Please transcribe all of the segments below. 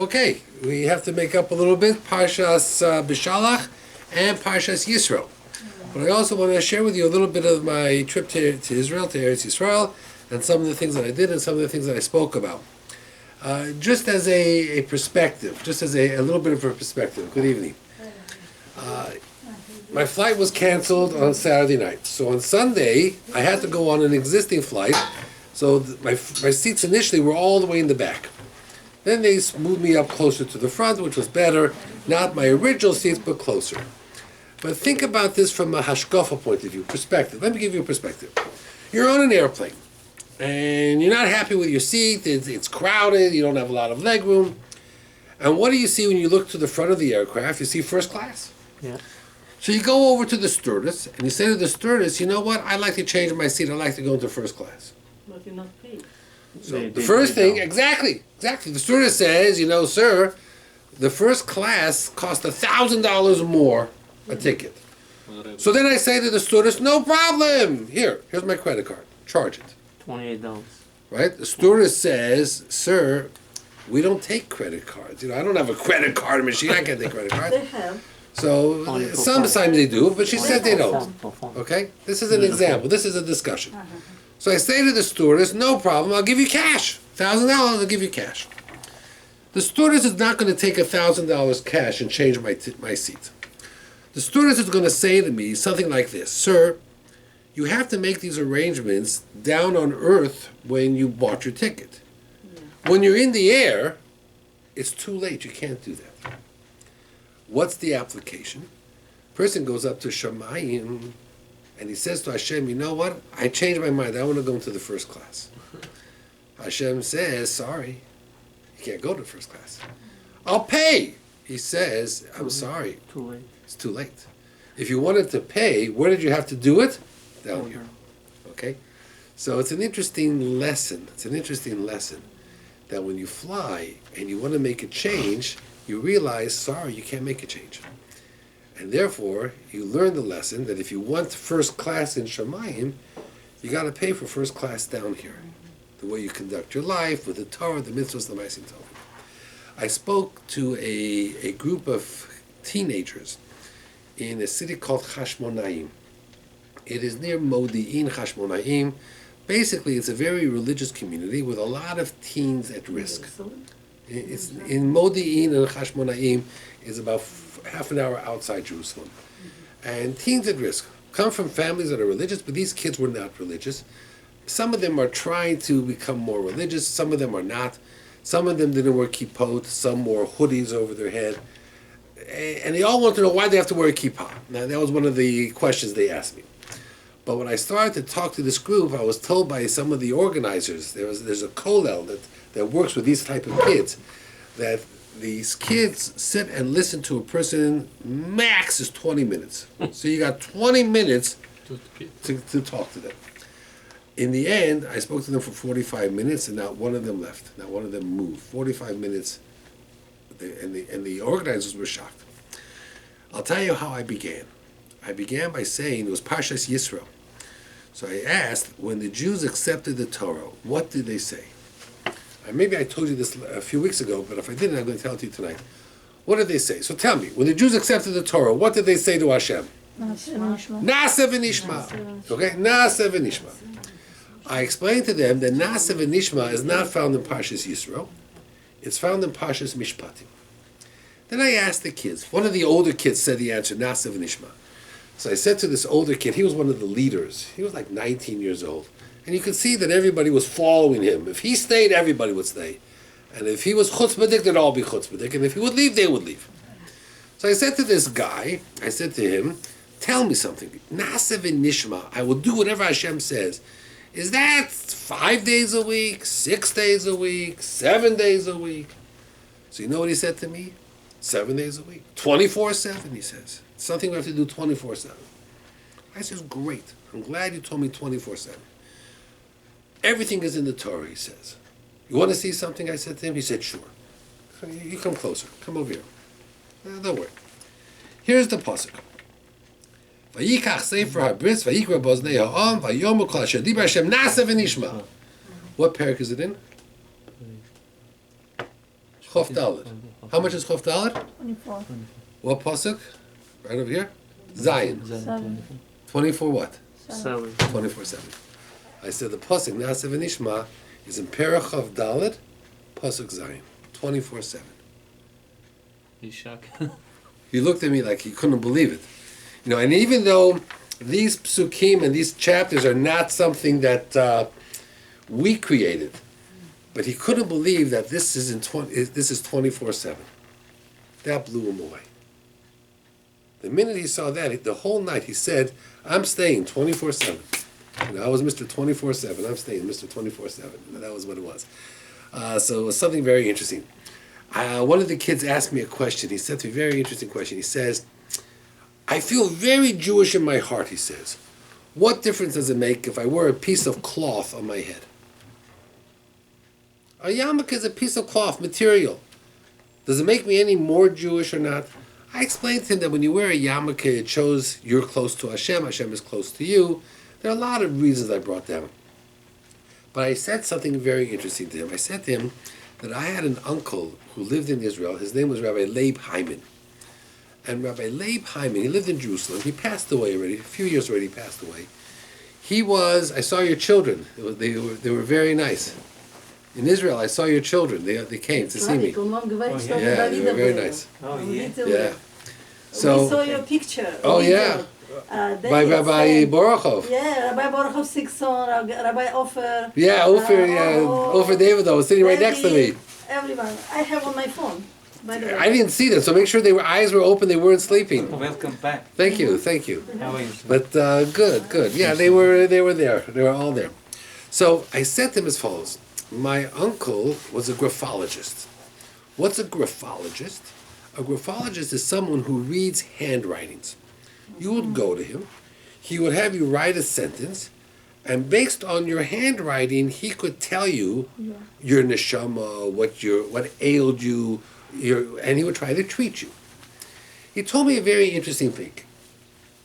Okay, we have to make up a little bit, Parshas Beshalach and Parshas Yisro. But I also want to share with you a little bit of my trip to Israel, to Eretz Yisrael, and some of the things that I did and some of the things that I spoke about. Just as a perspective, just as a little bit of a perspective. Good evening. My flight was canceled on Saturday night. So on Sunday, I had to go on an existing flight. So my seats initially were all the way in the back. Then they moved me up closer to the front, which was better. Not my original seats, but closer. But think about this from a hashkafa point of view, perspective. Let me give you a perspective. You're on an airplane, and you're not happy with your seat. It's crowded. You don't have a lot of leg room. And what do you see when you look to the front of the aircraft? You see first class. Yeah. So you go over to the stewardess, and you say to the stewardess, you know what? I'd like to change my seat. I'd like to go into first class. But you're not paid. So the first thing, exactly. The stewardess says, you know, sir, the first class cost $1,000 more a ticket. So then I say to the stewardess, no problem. Here's my credit card. Charge it. $28. Right? The stewardess says, sir, we don't take credit cards. You know, I don't have a credit card machine. I can't take credit cards. They have. So sometimes they do, but she said they don't. Okay? This is an example. This is a discussion. So I say to the stewardess, no problem, I'll give you cash. $1,000, I'll give you cash. The stewardess is not going to take $1,000 cash and change my seat. The stewardess is going to say to me something like this, sir, you have to make these arrangements down on earth when you bought your ticket. When you're in the air, it's too late, you can't do that. What's the application? Person goes up to Shamayim, and he says to Hashem, you know what? I changed my mind. I want to go into the first class. Hashem says, sorry, you can't go to first class. I'll pay. He says, I'm sorry. Too late. It's too late. If you wanted to pay, where did you have to do it? Down here. Okay? So it's an interesting lesson. It's an interesting lesson that when you fly and you want to make a change, you realize, sorry, you can't make a change. And therefore, you learn the lesson that if you want first class in Shamayim, you got to pay for first class down here. The way you conduct your life, with the Torah, the mitzvahs, the ma'asim tovim. I spoke to a group of teenagers in a city called Hashmonaim. It is near Modi'in, Hashmonaim. Basically, it's a very religious community with a lot of teens at risk. It's in Modi'in and Hashmonaim is about half an hour outside Jerusalem. And teens at risk come from families that are religious, but these kids were not religious. Some of them are trying to become more religious, some of them are not. Some of them didn't wear kippot, some wore hoodies over their head. And they all want to know why they have to wear a kippah. Now, that was one of the questions they asked me. But when I started to talk to this group, I was told by some of the organizers, there's a kollel that works with these type of kids, that these kids sit and listen to a person, max is 20 minutes. So you got 20 minutes to talk to them. In the end, I spoke to them for 45 minutes, and not one of them left. Not one of them moved. 45 minutes, and the organizers were shocked. I'll tell you how I began. I began by saying it was Parshas Yisro. So I asked, when the Jews accepted the Torah, what did they say? Maybe I told you this a few weeks ago, but if I didn't, I'm going to tell it to you tonight. What did they say? So tell me, when the Jews accepted the Torah, what did they say to Hashem? Na'aseh v'nishma. Okay, Na'aseh v'nishma. I explained to them that Na'aseh v'nishma is not found in Parshas Yisro. It's found in Parshas Mishpatim. Then I asked the kids. One of the older kids said the answer, Na'aseh v'nishma. So I said to this older kid, he was one of the leaders. He was like 19 years old. And you could see that everybody was following him. If he stayed, everybody would stay. And if he was chutzpahdik, they'd all be chutzpahdik. And if he would leave, they would leave. So I said to this guy, I said to him, tell me something. Na'aseh v'nishma, I will do whatever Hashem says. Is that 5 days a week, 6 days a week, 7 days a week? So you know what he said to me? 7 days a week. 24/7, he says. It's something we have to do 24/7. I says, great. I'm glad you told me 24/7. Everything is in the Torah, he says. You want to see something? I said to him. He said, sure. You come closer. Come over here. Don't worry. Here's the pasuk. Vayikach sefer habris, vayikra boznei ha'am, vayomu kol asher dibar Hashem na'aseh v'nishma. What parak is it in? Chof Dalet. How much is Chof Dalet? 24. What pasuk? Right over here? Zayin. 24 what? 7. 24/7. I said the pasuk Na'aseh V'Nishma is in Perach Chof Dalet, pasuk Zayin. 24/7. He's shocked. He looked at me like he couldn't believe it. You know, and even though these psukim and these chapters are not something that we created, but he couldn't believe that this is 24/7. That blew him away. The minute he saw that, the whole night he said, "I'm staying 24/7." You know, I was Mr. 24/7. I'm staying Mr. 24/7. That was what it was. So it was something very interesting. One of the kids asked me a question. He said to me, a very interesting question. He says, "I feel very Jewish in my heart," he says. "What difference does it make if I wear a piece of cloth on my head?" A yarmulke is a piece of cloth, material. Does it make me any more Jewish or not? I explained to him that when you wear a yarmulke, it shows you're close to Hashem. Hashem is close to you. There are a lot of reasons I brought down. But I said something very interesting to him. I said to him that I had an uncle who lived in Israel. His name was Rabbi Leib Hyman. And Rabbi Leib Hyman, he lived in Jerusalem. He passed away already. A few years already passed away. I saw your children. They were very nice. In Israel, I saw your children. They came to see me. Yeah, they were very nice. Oh, yeah. Yeah. We saw your picture. Oh, yeah. By Rabbi Borochov. Yeah, Rabbi Borochov Sixon, Rabbi Ofer. Yeah, Ofer David was sitting right next to me. Everyone. I have on my phone, by the way. I didn't see them, so make sure eyes were open, they weren't sleeping. Welcome back. Thank you. How are you? But good. Yeah, they were there. They were all there. So I said to him as follows. My uncle was a graphologist. What's a graphologist? A graphologist is someone who reads handwritings. You would go to him, he would have you write a sentence, and based on your handwriting, he could tell you your neshama, what ailed you, and he would try to treat you. He told me a very interesting thing.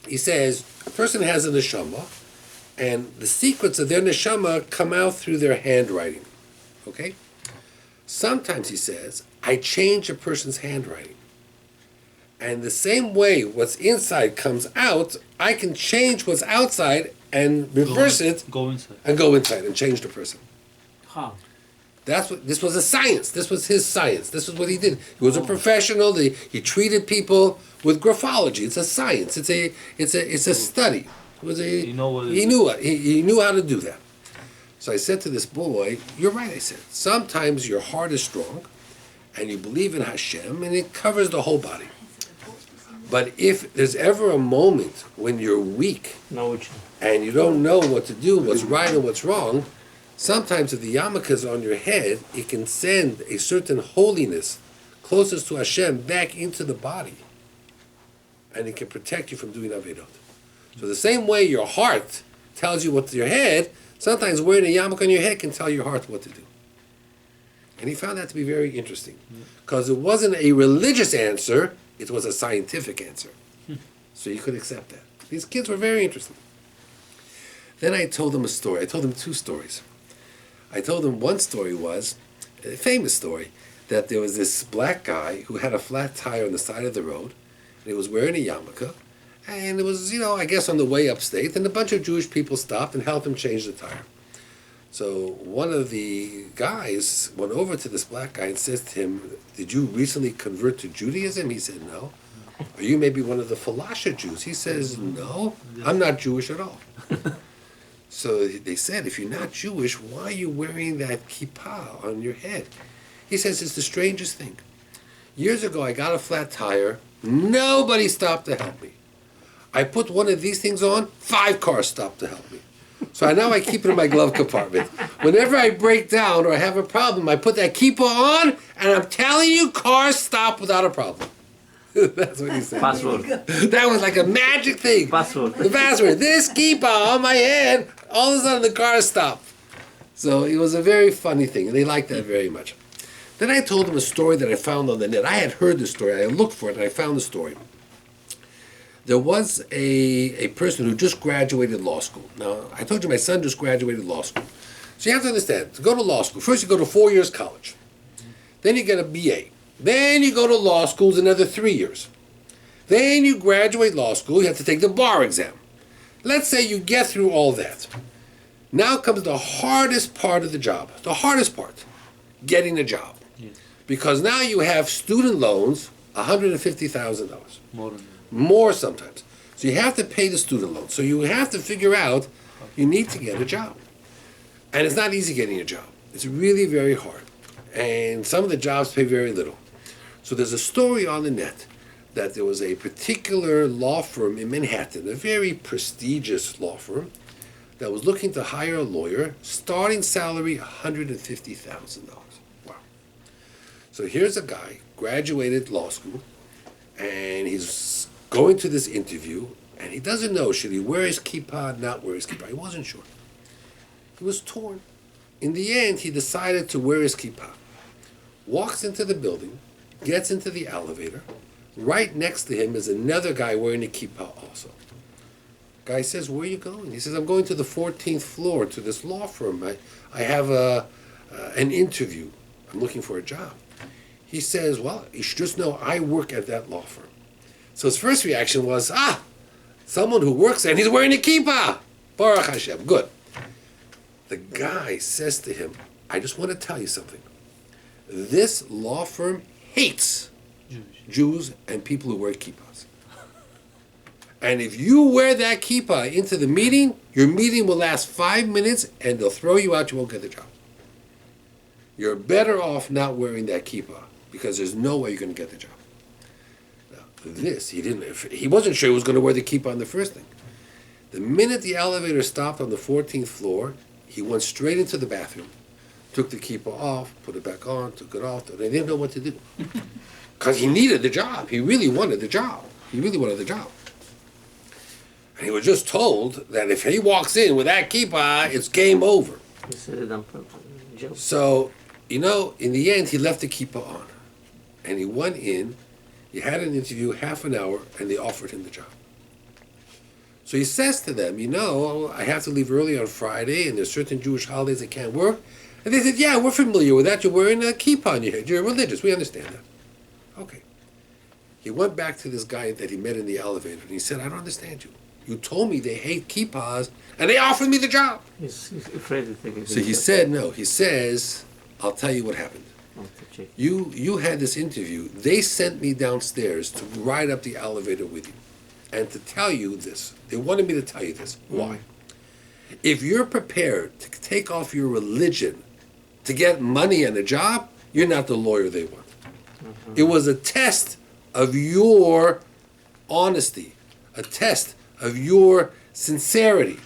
He says, a person has a neshama, and the secrets of their neshama come out through their handwriting. Okay? Sometimes, he says, I change a person's handwriting. And the same way what's inside comes out, I can change what's outside and reverse it. Go inside. And go inside and change the person. How? This was a science. This was his science. This is what he did. He was a professional. He treated people with graphology. It's a science. It's a study. He knew how to do that. So I said to this boy, "You're right," I said. "Sometimes your heart is strong, and you believe in Hashem, and it covers the whole body. But if there's ever a moment when you're weak, and you don't know what to do, what's right and what's wrong, sometimes if the yarmulke is on your head, it can send a certain holiness closest to Hashem back into the body, and it can protect you from doing avedot. So the same way your heart tells you what to your head, sometimes wearing a yarmulke on your head can tell your heart what to do." And he found that to be very interesting, because it wasn't a religious answer, it was a scientific answer. So you could accept that. These kids were very interesting. Then I told him a story. I told him two stories. I told him one story was, a famous story, that there was this black guy who had a flat tire on the side of the road, and he was wearing a yarmulke, and it was, I guess on the way upstate, and a bunch of Jewish people stopped and helped him change the tire. So one of the guys went over to this black guy and says to him, "Did you recently convert to Judaism?" He said, "No." "Are you maybe one of the Falasha Jews?" He says, "No, I'm not Jewish at all." So they said, "If you're not Jewish, why are you wearing that kippah on your head?" He says, "It's the strangest thing. Years ago, I got a flat tire. Nobody stopped to help me. I put one of these things on, 5 cars stopped to help me. So now I keep it in my glove compartment. Whenever I break down or I have a problem, I put that kippah on, and I'm telling you, cars stop without a problem." That's what he said. Password. That was like a magic thing. Password. The password. This kippah on my head, all of a sudden the cars stop. So it was a very funny thing, and they liked that very much. Then I told him a story that I found on the net. I had heard the story. I looked for it, and I found the story. There was a person who just graduated law school. Now, I told you my son just graduated law school. So you have to understand, to go to law school, first you go to 4 years college. Then you get a BA. Then you go to law school, it's another 3 years. Then you graduate law school, you have to take the bar exam. Let's say you get through all that. Now comes the hardest part of the job. The hardest part, getting a job. Yes. Because now you have student loans, $150,000. More than that. More sometimes. So you have to pay the student loan. So you have to figure out, you need to get a job. And it's not easy getting a job. It's really very hard. And some of the jobs pay very little. So there's a story on the net that there was a particular law firm in Manhattan, a very prestigious law firm, that was looking to hire a lawyer, starting salary $150,000. Wow. So here's a guy, graduated law school, and he's going to this interview, and he doesn't know, should he wear his kippah, not wear his kippah? He wasn't sure. He was torn. In the end, he decided to wear his kippah. Walks into the building, gets into the elevator. Right next to him is another guy wearing a kippah also. Guy says, where are you going? He says, I'm going to the 14th floor to this law firm. I have an interview. I'm looking for a job. He says, well, you should just know I work at that law firm. So his first reaction was, someone who works there and he's wearing a kippah. Baruch Hashem, good. The guy says to him, I just want to tell you something. This law firm hates Jews and people who wear kippahs. And if you wear that kippah into the meeting, your meeting will last 5 minutes and they'll throw you out, you won't get the job. You're better off not wearing that kippah because there's no way you're going to get the job. Now, he wasn't sure he was going to wear the kippah on the first thing. The minute the elevator stopped on the 14th floor, he went straight into the bathroom, took the kippah off, put it back on, took it off, and they didn't know what to do. Because he needed the job. He really wanted the job. He really wanted the job. And he was just told that if he walks in with that kippah, it's game over. He said it on purpose. Joke. So, in the end, he left the kippah on. And he went in, he had an interview, half an hour, and they offered him the job. So he says to them, I have to leave early on Friday, and there's certain Jewish holidays I can't work. And they said, yeah, we're familiar with that. You're wearing a kippah on your head. You're religious. We understand that. Okay. He went back to this guy that he met in the elevator, and he said, I don't understand you. You told me they hate kippahs, and they offered me the job. He's afraid to take it. So he said, no. He says, I'll tell you what happened. You had this interview. They sent me downstairs to ride up the elevator with you and to tell you this. They wanted me to tell you this. Why? If you're prepared to take off your religion to get money and a job, you're not the lawyer they want. It was a test of your honesty, a test of your sincerity.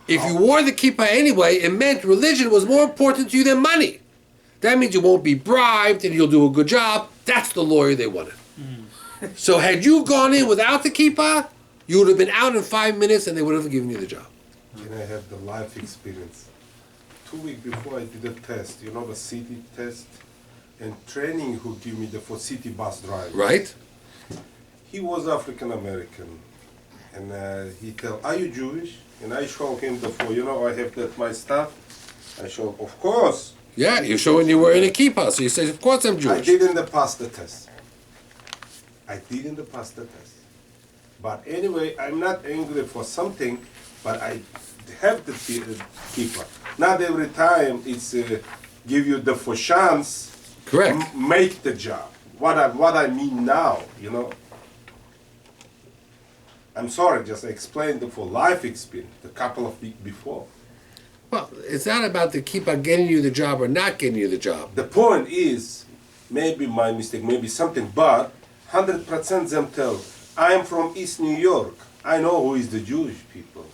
If you wore the kippah anyway, it meant religion was more important to you than money. That means you won't be bribed and you'll do a good job. That's the lawyer they wanted. So had you gone in without the kippah, you would have been out in 5 minutes and they would have given you the job. And I have the life experience. 2 weeks before I did a test, the city test, and training who give me for city bus driver. Right? He was African American, and he tell, "Are you Jewish?" And I show him I have that my stuff. I show, of course. Yeah, you're showing you were in a kippah, so you say, of course I'm I Jewish. didn't pass the test. But anyway, I'm not angry for something, but I have the kippah. Not every time it's give you the for chance. Correct. Make the job. What I mean now, I'm sorry, just explain the for life experience a couple of weeks before. Well, it's not about the kippah getting you the job or not getting you the job. The point is, maybe my mistake, maybe something, but 100% them tell, I'm from East New York. I know who is the Jewish people.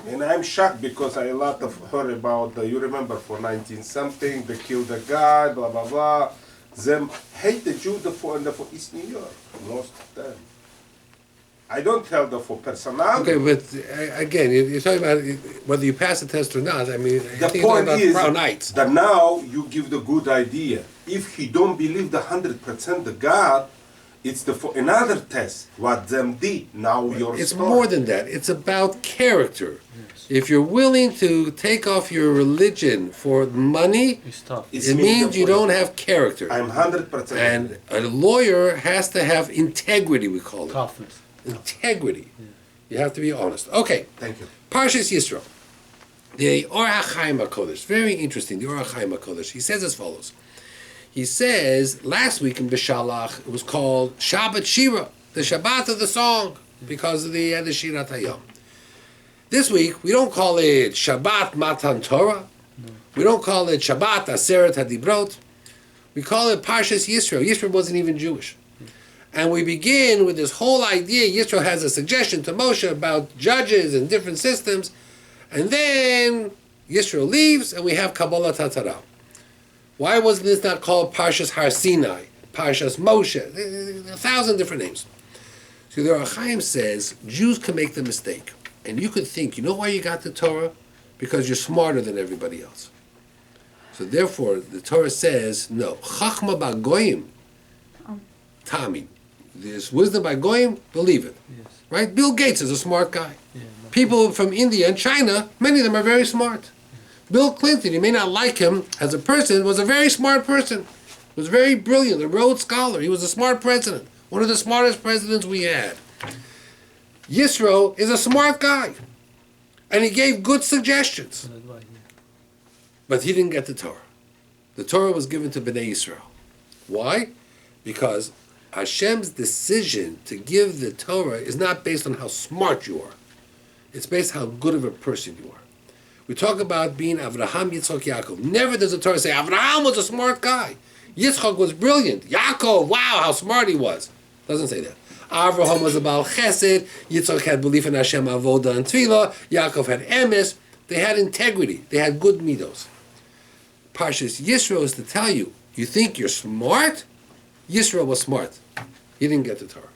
And I'm shocked because I a lot of heard about, you remember for 19-something, they killed a guy, blah, blah, blah. Them hate the Jew for East New York, most of them. I don't tell them for personality. Okay, but again, you're talking about whether you pass the test or not. I mean, the I think point about is Brown Knights. that now you give the good idea. If he don't believe the 100% the God, It's for another test. What them did. Now your It's story. more than that. It's about character. If you're willing to take off your religion for money, It's tough. It's it means you meaningful. don't have character. I'm 100%. And a lawyer has to have integrity, we call it. Toughness. Integrity. You have to be honest. Okay, Thank you. Parshas Yisro. The Or HaChaim HaKodesh. Very interesting, the Or HaChaim HaKodesh. He says as follows. He says, last week in Beshalach, it was called Shabbat Shira, the Shabbat of the song, because of the Shirat Hayom. This week, we don't call it Shabbat Matan Torah. We don't call it Shabbat Aseret HaDibrot. We call it Parshas Yisro. Yisro wasn't even Jewish. And we begin with this whole idea. Yisro has a suggestion to Moshe about judges and different systems. And then Yisro leaves, and we have Kabbalah Tatara. Why wasn't this not called Parshas Har Sinai, Parshas Moshe? 1,000 different names. So the Or HaChaim says, Jews can make the mistake. And you could think, you know why you got the Torah? Because you're smarter than everybody else. So therefore, the Torah says, no. Chachma ba'goyim, Tami. There's wisdom by goyim, believe it. Yes. Right? Bill Gates is a smart guy. Yeah, People from India and China, many of them are very smart. Bill Clinton, you may not like him as a person, was a very smart person. Was very brilliant, a Rhodes Scholar. He was a smart president. One of the smartest presidents we had. Yisro is a smart guy. And he gave good suggestions. good advice, yeah. But he didn't get the Torah. The Torah was given to Bnei Yisrael. Why? Because Hashem's decision to give the Torah is not based on how smart you are. It's based on how good of a person you are. We talk about being Avraham, Yitzchak, Yaakov. Never does the Torah say Avraham was a smart guy. Yitzchak was brilliant. Yaakov, wow, how smart he was. Doesn't say that. Avraham was a Baal Chesed. Yitzchak had belief in Hashem, Avodah, and Tefillah. Yaakov had emes. They had integrity. They had good midos. Parshas Yisro is to tell you, you think you're smart? Yisro was smart. He didn't get the Torah.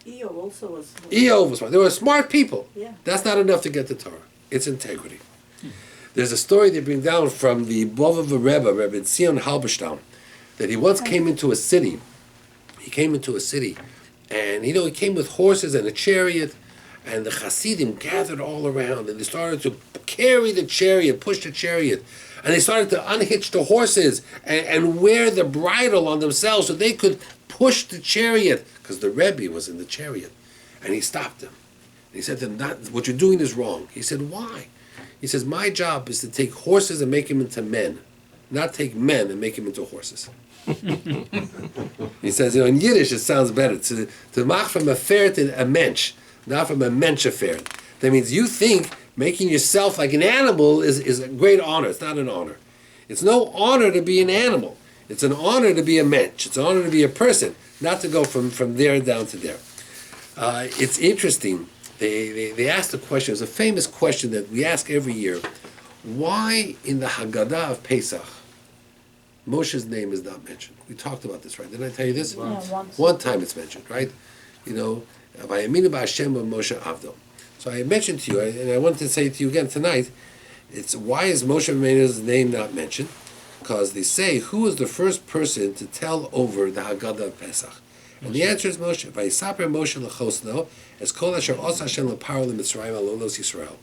Eeyov also was. Eov was smart. They were smart people. Yeah. That's not enough to get the Torah. It's integrity. There's a story they bring down from the Bovava Rebbe, Rebbe Zion Halberstam, that he once came into a city. He came into a city, and he came with horses and a chariot, and the Hasidim gathered all around, and they started to carry the chariot, push the chariot, and they started to unhitch the horses and wear the bridle on themselves so they could push the chariot, because the Rebbe was in the chariot. And he stopped them. He said to them, what you're doing is wrong. He said, why? He says, my job is to take horses and make them into men, not take men and make them into horses. He says, in Yiddish it sounds better, to mach from a fair to a mensch, not from a mensch a fair. That means you think making yourself like an animal is a great honor. It's not an honor. It's no honor to be an animal. It's an honor to be a mensch. It's an honor to be a person, not to go from there down to there. It's interesting. They asked a question. It's a famous question that we ask every year. Why in the Haggadah of Pesach, Moshe's name is not mentioned? We talked about this, right? Didn't I tell you this? Yeah, once. One time it's mentioned, right? Vayaminu b'Hashem Moshe Avdo. So I mentioned to you, and I wanted to say to you again tonight, it's why is Moshe Rabbeinu's name not mentioned? Because they say, who was the first person to tell over the Haggadah of Pesach? And the answer is Moshe. Vayisaper Moshe l'chosno, es kol asher osa Hashem l'paro l'Mitzrayim alolos Yisrael.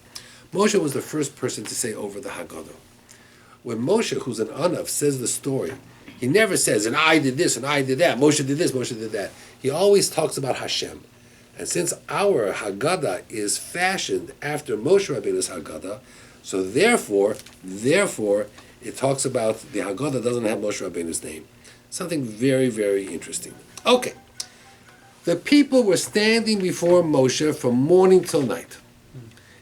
Moshe was the first person to say over the Haggadah. When Moshe, who's an Anav, says the story, he never says, and I did this, and I did that, Moshe did this, Moshe did that. He always talks about Hashem. And since our Haggadah is fashioned after Moshe Rabbeinu's Haggadah, so therefore, it talks about the Haggadah doesn't have Moshe Rabbeinu's name. Something very, very interesting. Okay. The people were standing before Moshe from morning till night.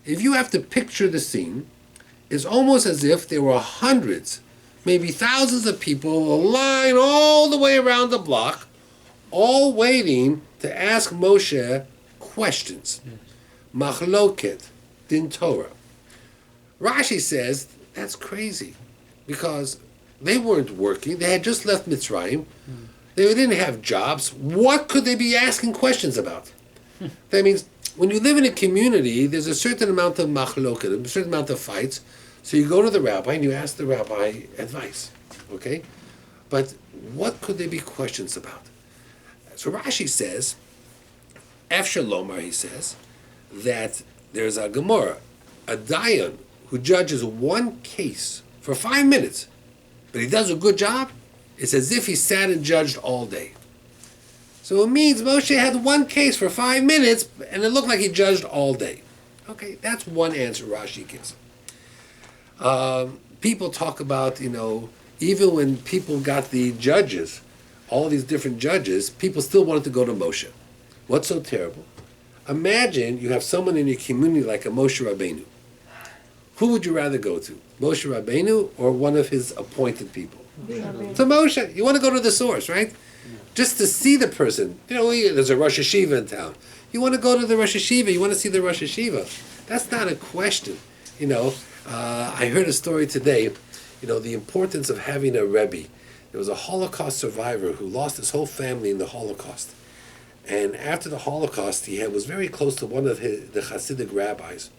If you have to picture the scene, it's almost as if there were hundreds, maybe thousands of people, a line all the way around the block, all waiting to ask Moshe questions. Machloket, din Torah. Rashi says that's crazy because they weren't working. They had just left Mitzrayim. They didn't have jobs. What could they be asking questions about? That means when you live in a community, there's a certain amount of machloket, a certain amount of fights. So you go to the rabbi and you ask the rabbi advice. Okay? But what could there be questions about? So Rashi says, Efshalomar, he says, that there's a Gemara, a Dayan, who judges one case for 5 minutes, but he does a good job. It's as if he sat and judged all day. So it means Moshe had one case for 5 minutes, and it looked like he judged all day. Okay, that's one answer Rashi gives. People talk about, even when people got the judges, all these different judges, people still wanted to go to Moshe. What's so terrible? Imagine you have someone in your community like a Moshe Rabbeinu. Who would you rather go to? Moshe Rabbeinu or one of his appointed people? To Moshe. You want to go to the source, right? Just to see the person. There's a Rosh Hashiva in town. You want to go to the Rosh Hashiva. You want to see the Rosh Hashiva. That's not a question. I heard a story today, the importance of having a Rebbe. There was a Holocaust survivor who lost his whole family in the Holocaust. And after the Holocaust, he was very close to one of the Hasidic rabbis.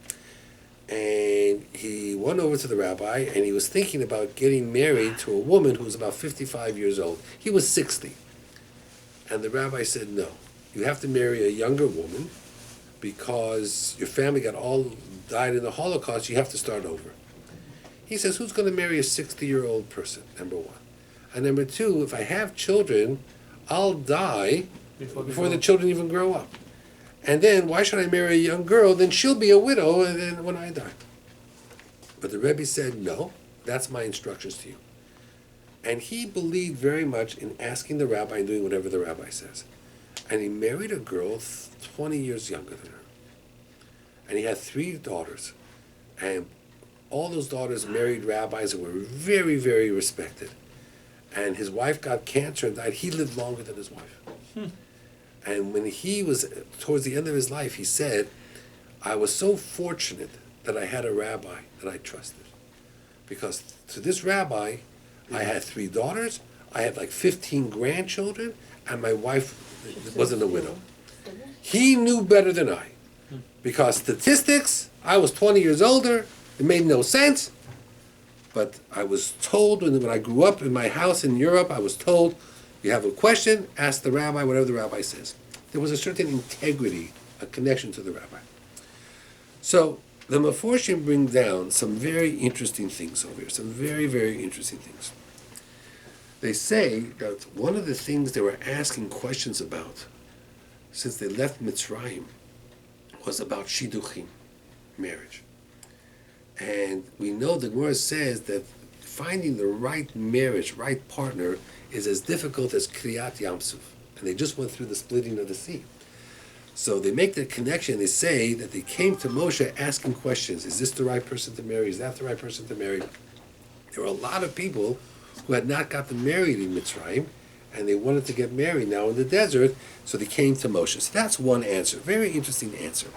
And he went over to the rabbi, and he was thinking about getting married to a woman who was about 55 years old. He was 60. And the rabbi said, no, you have to marry a younger woman because your family all died in the Holocaust. You have to start over. He says, who's going to marry a 60-year-old person, number one? And number two, if I have children, I'll die before the children even grow up. And then, why should I marry a young girl? Then she'll be a widow when I die. But the Rebbe said, no, that's my instructions to you. And he believed very much in asking the rabbi and doing whatever the rabbi says. And he married a girl 20 years younger than her. And he had 3 daughters. And all those daughters married rabbis who were very, very respected. And his wife got cancer and died. He lived longer than his wife. And when he was towards the end of his life, he said, I was so fortunate that I had a rabbi that I trusted. Because to this rabbi, I had 3 daughters, I had like 15 grandchildren, and my wife wasn't a widow. He knew better than I. Because statistics, I was 20 years older, it made no sense. But I was told when I grew up in my house in Europe, I was told, you have a question, ask the rabbi, whatever the rabbi says. There was a certain integrity, a connection to the rabbi. So the Meforshim bring down some very interesting things over here, some very, very interesting things. They say that one of the things they were asking questions about since they left Mitzrayim was about shidduchim, marriage. And we know the Gemara says that finding the right marriage, right partner, is as difficult as Kriyat Yamsuf. And they just went through the splitting of the sea. So they make the connection, they say that they came to Moshe asking questions. Is this the right person to marry? Is that the right person to marry? There were a lot of people who had not gotten married in Mitzrayim, and they wanted to get married now in the desert, so they came to Moshe. So that's one answer, very interesting answer.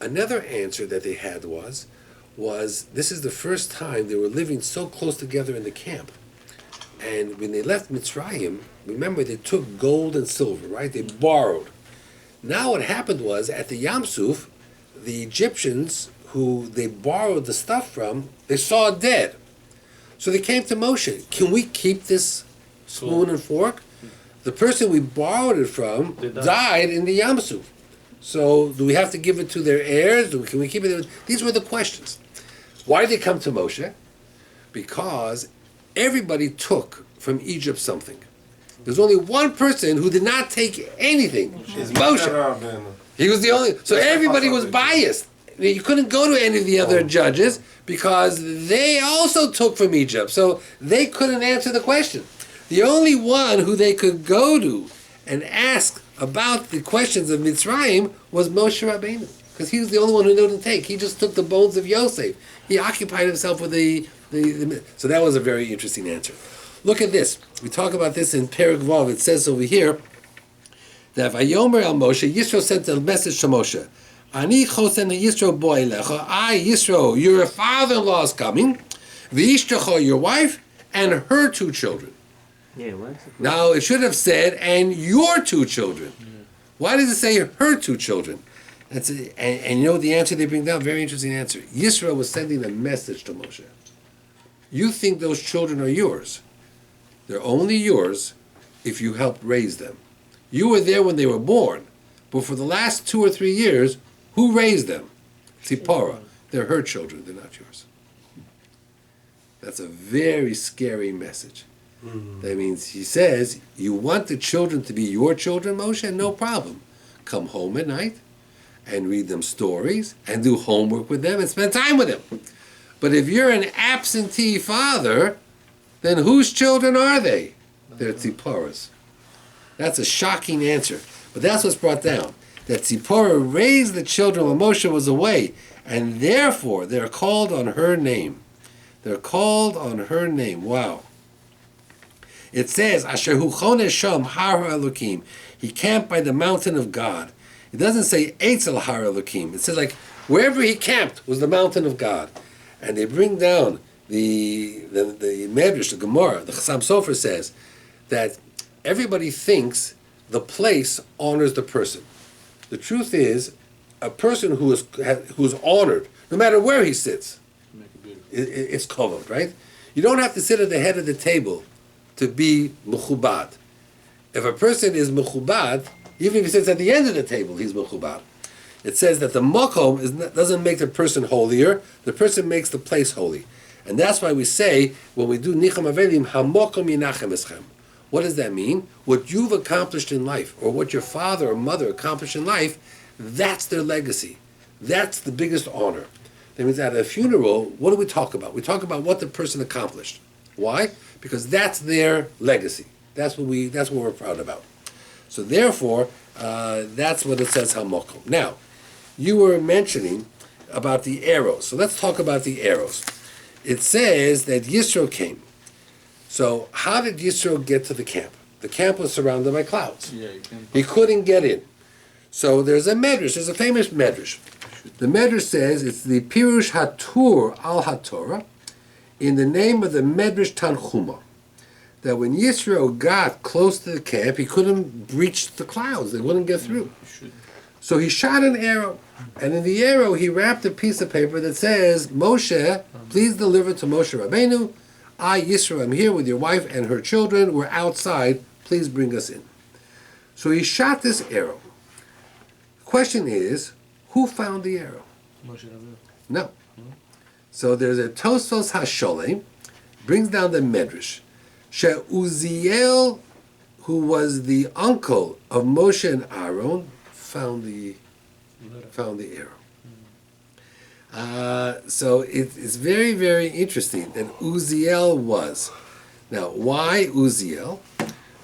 Another answer that they had was this is the first time they were living so close together in the camp. And when they left Mitzrayim, remember they took gold and silver, right? They borrowed. Now what happened was, at the Yam Suf, the Egyptians who they borrowed the stuff from, they saw dead. So they came to Moshe, can we keep this spoon and fork? The person we borrowed it from died in the Yam Suf. So do we have to give it to their heirs? Can we keep it? These were the questions. Why did they come to Moshe? Because everybody took from Egypt something. There's only one person who did not take anything. It's Moshe. He was the only. So everybody was biased. You couldn't go to any of the other judges because they also took from Egypt. So they couldn't answer the question. The only one who they could go to and ask about the questions of Mitzrayim was Moshe Rabbeinu. Because he was the only one who didn't take. He just took the bones of Yosef. He occupied himself with the so that was a very interesting answer. Look at this. We talk about this in Perek Vav. It says over here that Vayomer al Moshe, Yisro sent a message to Moshe. Ani chosen Yisro bo elecha. I, Yisro, your father-in-law is coming. V'ishtacha, your wife, and her 2 children. Yeah, what? Now it should have said, and your 2 children. Yeah. Why does it say her 2 children? And you know the answer they bring down? Very interesting answer. Yisro was sending a message to Moshe. You think those children are yours. They're only yours if you helped raise them. You were there when they were born, but for the last 2 or 3 years, who raised them? Tzipora. They're her children, they're not yours. That's a very scary message. That means he says, you want the children to be your children, Moshe? No problem. Come home at night and read them stories and do homework with them and spend time with them. But if you're an absentee father, then whose children are they? They're Tzipporah's. That's a shocking answer. But that's what's brought down. That Tzipporah raised the children when Moshe was away, and therefore they're called on her name. They're called on her name. Wow. It says, Asher hu chonesh sham har Elokim. He camped by the mountain of God. It doesn't say Eitzel har Elokim. It says like wherever he camped was the mountain of God. And they bring down the Medrash, the Gemara, the Chassam Sofer says that everybody thinks the place honors the person. The truth is, a person who is honored, no matter where he sits, it's kavod, right? You don't have to sit at the head of the table to be mechubad. If a person is mechubad, even if he sits at the end of the table, he's mechubad. It says that the makom doesn't make the person holier, the person makes the place holy. And that's why we say, when we do nicham avelim, hamokom yinachem eschem. What does that mean? What you've accomplished in life, or what your father or mother accomplished in life, that's their legacy. That's the biggest honor. That means at a funeral, what do we talk about? We talk about what the person accomplished. Why? Because that's their legacy. That's what we're proud about. So therefore, that's what it says hamokom. Now, you were mentioning about the arrows. So let's talk about the arrows. It says that Yisro came. So how did Yisro get to the camp? The camp was surrounded by clouds. He couldn't get in. So there's a medrash. There's a famous medrash. The medrash says it's the Pirush Hatur al HaTorah in the name of the Medrash Tanchuma. That when Yisro got close to the camp, he couldn't breach the clouds. They wouldn't get through. So he shot an arrow. And in the arrow, he wrapped a piece of paper that says, Moshe, please deliver to Moshe Rabbeinu. I, Yisro, am here with your wife and her children. We're outside. Please bring us in. So he shot this arrow. The question is, who found the arrow? Moshe Rabbeinu. No. So there's a Tosfos HaSholem, brings down the Medrash. Uziel, who was the uncle of Moshe and Aaron, found the arrow. So it's very, very interesting that Uziel was. Now, why Uziel?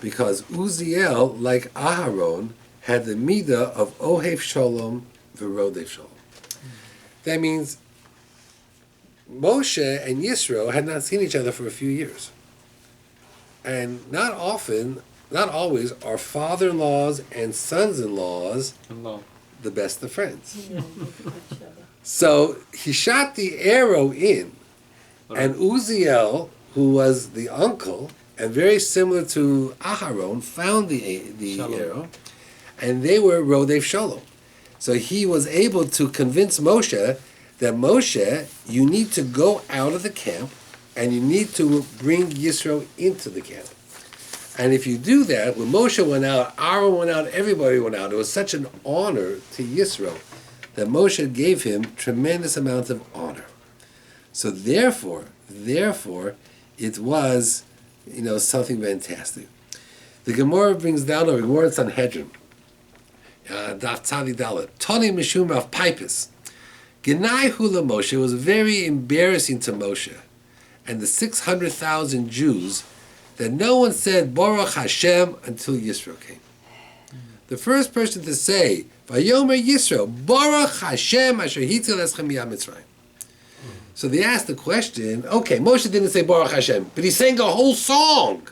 Because Uziel, like Aharon, had the midah of Ohev Shalom v'Rodev Shalom. That means Moshe and Yisro had not seen each other for a few years. And not always are father-in-laws and sons-in-laws the best of friends. So he shot the arrow in, and Uziel, who was the uncle, and very similar to Aharon, found the arrow, and they were Rodev Shalom. So he was able to convince Moshe that Moshe, you need to go out of the camp, and you need to bring Yisro into the camp. And if you do that, when Moshe went out, Aaron went out, everybody went out. It was such an honor to Yisro that Moshe gave him tremendous amount of honor. So therefore, it was, something fantastic. The Gemara brings down a Gemara in Sanhedrin, Daf Tzadi Dalet, Toni Mishum Rav Pipus. Genai Hula Moshe was very embarrassing to Moshe and the 600,000 Jews that no one said Baruch Hashem until Yisro came. The first person to say Vayomer Yisro Baruch Hashem Asher Hitzil Eschem Miyam Mitzrayim. So they asked the question. Okay, Moshe didn't say Baruch Hashem, but he sang a whole song.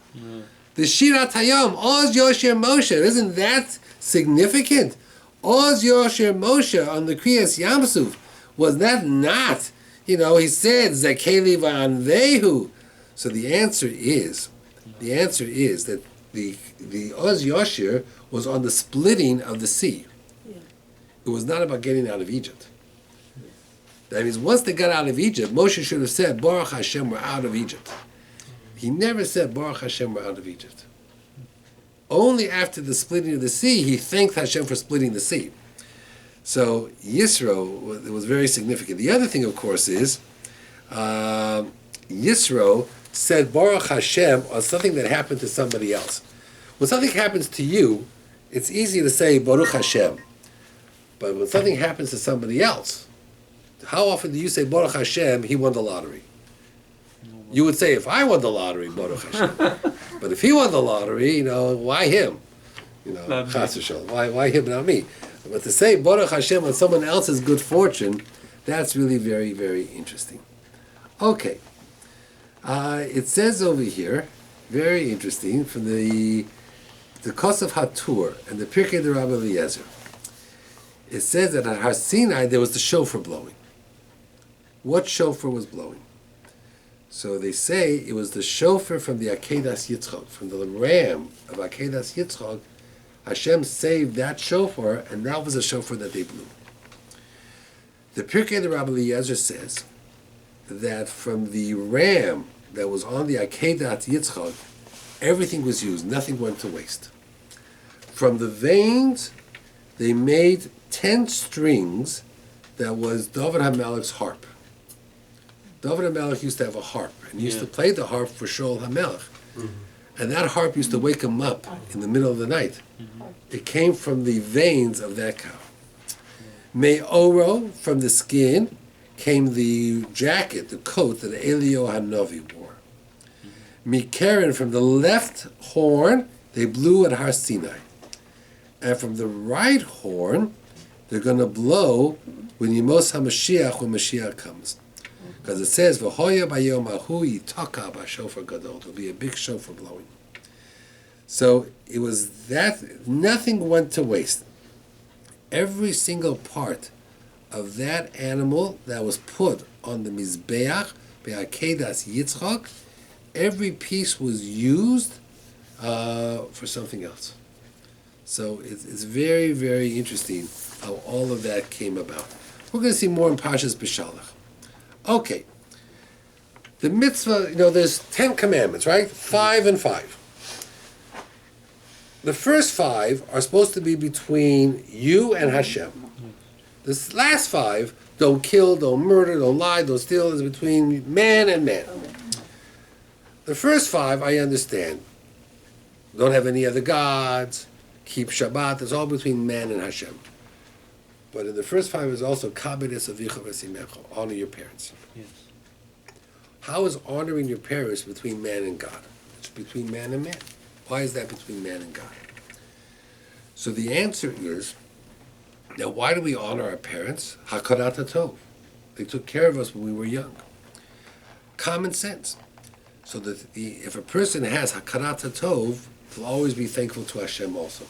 The Shirat Hayom Oz Yosher Moshe. Isn't that significant? Oz Yosher Moshe on the Kriyas Yamsuf. Was that not? He said Zakeli Va'anvehu. So the answer is that the Oz Yosher was on the splitting of the sea. Yeah. It was not about getting out of Egypt. Yeah. That means once they got out of Egypt, Moshe should have said, Baruch Hashem, we're out of Egypt. He never said, Baruch Hashem, we're out of Egypt. only after the splitting of the sea, he thanked Hashem for splitting the sea. So Yisro was very significant. The other thing, of course, is Yisro said Baruch Hashem on something that happened to somebody else. When something happens to you, it's easy to say Baruch Hashem. But when something happens to somebody else, how often do you say Baruch Hashem, he won the lottery? You would say, if I won the lottery, Baruch Hashem. But if he won the lottery, why him? Chas v'sholom. Why him, not me? But to say Baruch Hashem on someone else's good fortune, that's really very, very interesting. Okay. It says over here, very interesting, from the Kosov Hatur and the Pirkei de Rabbi Eliezer. It says that at Har Sinai there was the shofar blowing. What shofar was blowing? So they say it was the shofar from the Akedas Yitzchak, from the ram of Akedas Yitzchak. Hashem saved that shofar, and that was the shofar that they blew. The Pirkei de Rabbi Eliezer says that from the ram that was on the Akedat Yitzchak, everything was used, nothing went to waste. From the veins, they made 10 strings that was David HaMelech's harp. David HaMelech used to have a harp, and he used to play the harp for Shaul HaMelech. Mm-hmm. And that harp used to wake him up in the middle of the night. Mm-hmm. It came from the veins of that cow. Me'oro, from the skin, came the jacket, the coat that Elio Hanavi wore. Mikeren, from the left horn, they blew at Har Sinai. And from the right horn, they're going to blow when Yemos HaMashiach, when Mashiach comes. Because it says, V'hoya bayom ahu yitaka b'shofar gadol. There'll be a big shofar blowing. So it was that, nothing went to waste. Every single part of that animal that was put on the Mizbeach, Be'akedas Yitzchak, every piece was used for something else. So it's very, very interesting how all of that came about. We're going to see more in Parshas Beshalach. Okay. The mitzvah, there's 10 commandments, right? 5 and 5. The first 5 are supposed to be between you and Hashem. This last 5, don't kill, don't murder, don't lie, don't steal, is between man and man. The first 5, I understand. Don't have any other gods, keep Shabbat, it's all between man and Hashem. But in the first 5 is also Kabedes Avicha V'Simecha, honor your parents. Yes. How is honoring your parents between man and God? It's between man and man. Why is that between man and God? So the answer is, now why do we honor our parents? Hakarat HaTov. They took care of us when we were young. Common sense. So that if a person has Hakarat HaTov, he'll always be thankful to Hashem also.